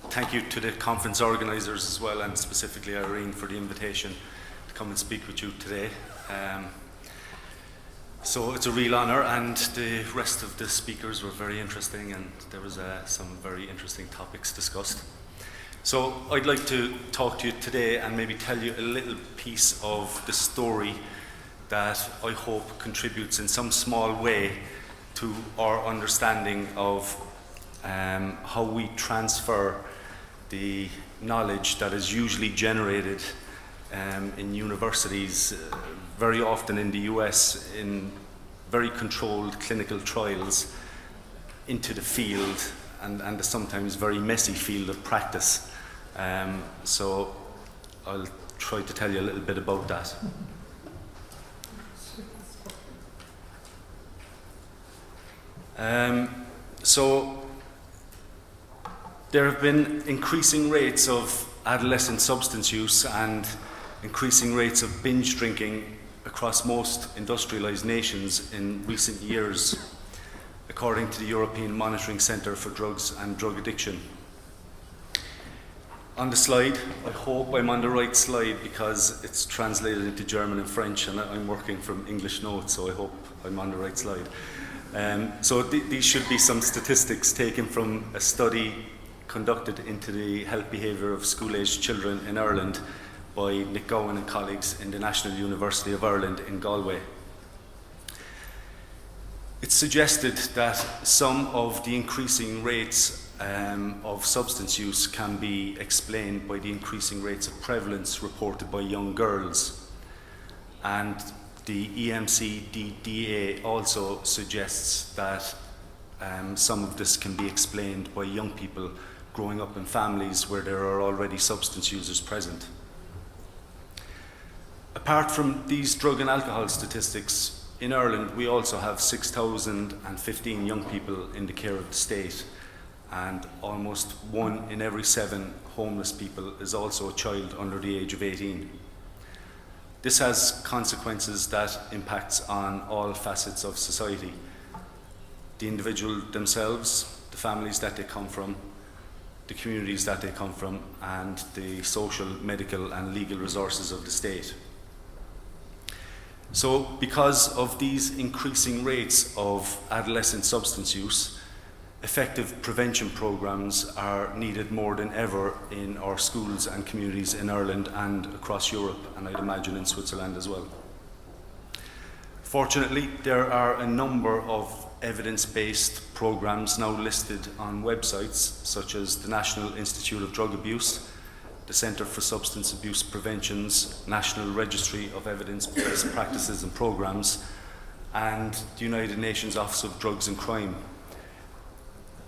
Thank you to the conference organisers as well, and specifically Irene for the invitation to come and speak with you today. So it's a real honour, and the rest of the speakers were very interesting, and there was some very interesting topics discussed. So I'd like to talk to you today and maybe tell you a little piece of the story that I hope contributes in some small way to our understanding of how we transfer the knowledge that is usually generated in universities, very often in the US, in very controlled clinical trials, into the field and the sometimes very messy field of practice. So I'll try to tell you a little bit about that. So there have been increasing rates of adolescent substance use and increasing rates of binge drinking across most industrialized nations in recent years, according to the European Monitoring Centre for Drugs and Drug Addiction. On the slide, I hope I'm on the right slide because it's translated into German and French, and I'm working from English notes, so I hope I'm on the right slide. So these should be some statistics taken from a study conducted into the health behaviour of school-aged children in Ireland by Nick Gowan and colleagues in the National University of Ireland in Galway. It's suggested that some of the increasing rates of substance use can be explained by the increasing rates of prevalence reported by young girls. And the EMCDDA also suggests that some of this can be explained by young people growing up in families where there are already substance users present. Apart from these drug and alcohol statistics, in Ireland we also have 6,015 young people in the care of the state, and almost 1 in every 7 homeless people is also a child under the age of 18. This has consequences that impacts on all facets of society. The individual themselves, the families that they come from, the communities that they come from, and the social, medical and legal resources of the state. So because of these increasing rates of adolescent substance use, effective prevention programs are needed more than ever in our schools and communities in Ireland and across Europe, and I'd imagine in Switzerland as well. Fortunately, there are a number of evidence-based programs now listed on websites such as the National Institute of Drug Abuse, the Centre for Substance Abuse Prevention's National Registry of Evidence-Based Practices and Programs, and the United Nations Office of Drugs and Crime.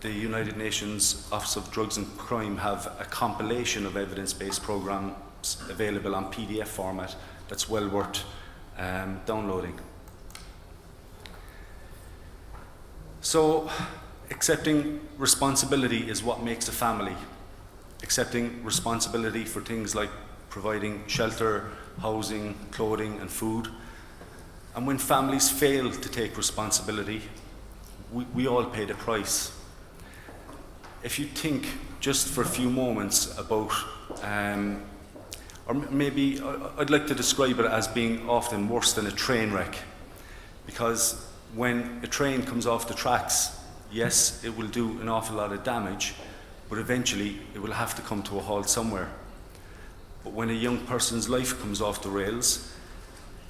The United Nations Office of Drugs and Crime have a compilation of evidence-based programs available on PDF format that's well worth downloading. So, accepting responsibility is what makes a family. Accepting responsibility for things like providing shelter, housing, clothing and food. And when families fail to take responsibility, we all pay the price. If you think just for a few moments about, or maybe I'd like to describe it as being often worse than a train wreck, because when a train comes off the tracks, yes, it will do an awful lot of damage, but eventually it will have to come to a halt somewhere. But when a young person's life comes off the rails,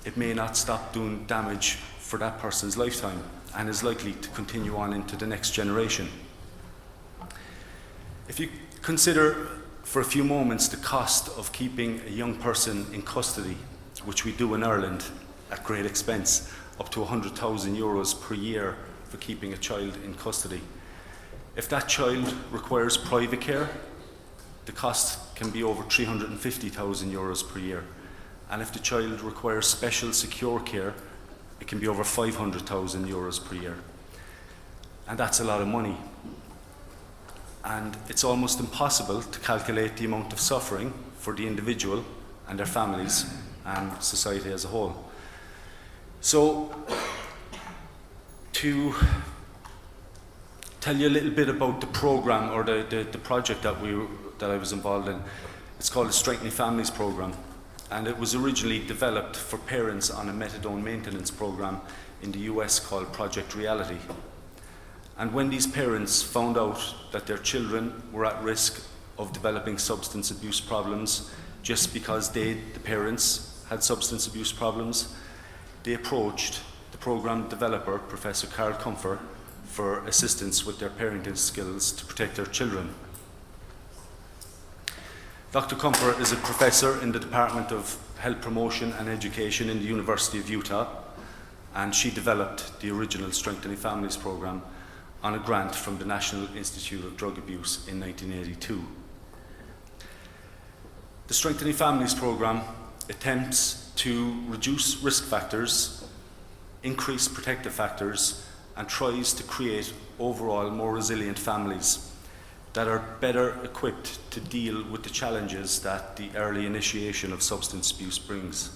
it may not stop doing damage for that person's lifetime and is likely to continue on into the next generation. If you consider for a few moments the cost of keeping a young person in custody, which we do in Ireland at great expense, up to €100,000 per year for keeping a child in custody. If that child requires private care, the cost can be over €350,000 per year. And if the child requires special secure care, it can be over €500,000 per year. And that's a lot of money. And it's almost impossible to calculate the amount of suffering for the individual and their families and society as a whole. So, to tell you a little bit about the program or the project that I was involved in. It's called the Strengthening Families Programme, and it was originally developed for parents on a methadone maintenance program in the US called Project Reality. And when these parents found out that their children were at risk of developing substance abuse problems just because the parents had substance abuse problems, they approached the program developer, Professor Carl Comfer, for assistance with their parenting skills to protect their children. Dr. Comfer is a professor in the Department of Health Promotion and Education in the University of Utah, and she developed the original Strengthening Families Programme on a grant from the National Institute of Drug Abuse in 1982. The Strengthening Families Programme attempts to reduce risk factors, increase protective factors, and tries to create overall more resilient families that are better equipped to deal with the challenges that the early initiation of substance abuse brings.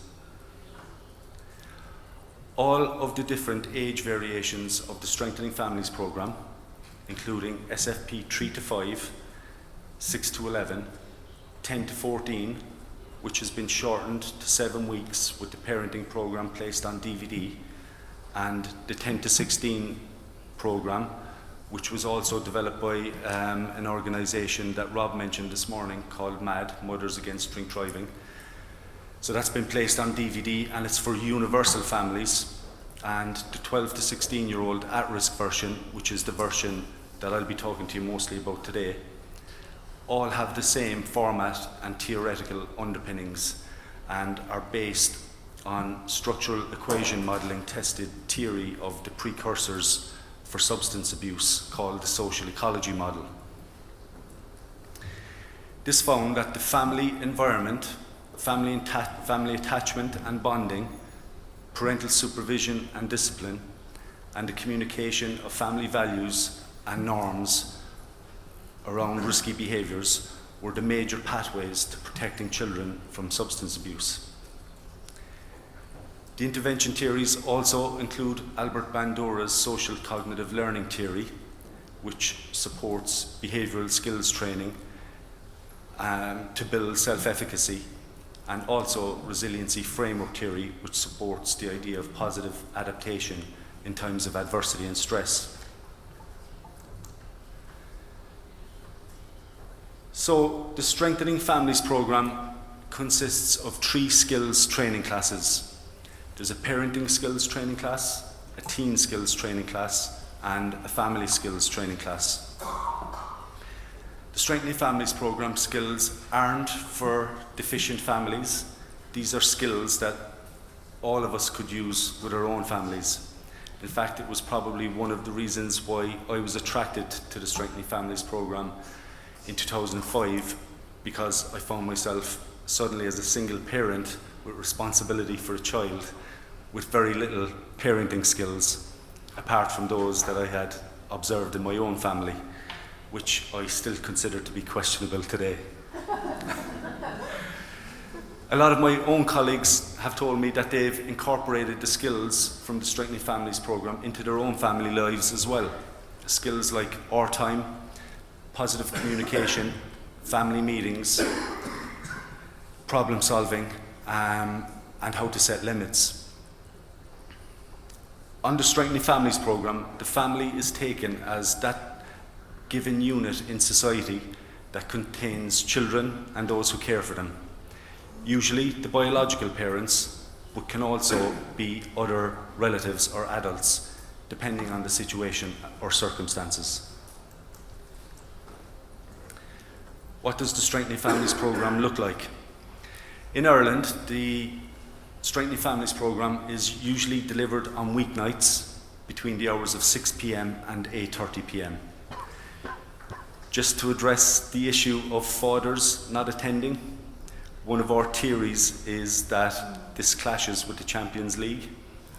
All of the different age variations of the Strengthening Families Programme, including SFP 3 to 5, 6 to 11, 10 to 14, which has been shortened to 7 weeks with the parenting programme placed on DVD, and the 10 to 16 programme, which was also developed by an organisation that Rob mentioned this morning called MAD, Mothers Against Drink Driving. So that's been placed on DVD, and it's for universal families. And the 12 to 16-year-old at-risk version, which is the version that I'll be talking to you mostly about today, all have the same format and theoretical underpinnings and are based on structural equation modelling tested theory of the precursors for substance abuse called the social ecology model. This found that the family environment, family attachment and bonding, parental supervision and discipline, and the communication of family values and norms around risky behaviours were the major pathways to protecting children from substance abuse. The intervention theories also include Albert Bandura's social cognitive learning theory, which supports behavioural skills training to build self-efficacy, and also resiliency framework theory, which supports the idea of positive adaptation in times of adversity and stress. So the Strengthening Families Programme consists of 3 skills training classes. There's a parenting skills training class, a teen skills training class, and a family skills training class. The Strengthening Families Programme skills aren't for deficient families. These are skills that all of us could use with our own families. In fact, it was probably one of the reasons why I was attracted to the Strengthening Families Programme in 2005, because I found myself suddenly as a single parent with responsibility for a child with very little parenting skills, apart from those that I had observed in my own family, which I still consider to be questionable today. A lot of my own colleagues have told me that they've incorporated the skills from the Strengthening Families Programme into their own family lives as well. Skills like time, positive communication, family meetings, problem solving, and how to set limits. On the Strengthening Families Programme, the family is taken as that given unit in society that contains children and those who care for them. Usually the biological parents, but can also be other relatives or adults, depending on the situation or circumstances. What does the Strengthening Families Programme look like? In Ireland, the Strengthening Families Programme is usually delivered on weeknights between the hours of 6 p.m. and 8:30 p.m. Just to address the issue of fathers not attending, one of our theories is that this clashes with the Champions League.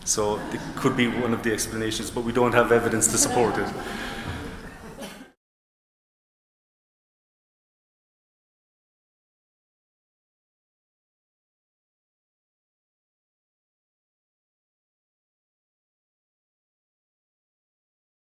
So it could be one of the explanations, but we don't have evidence to support it.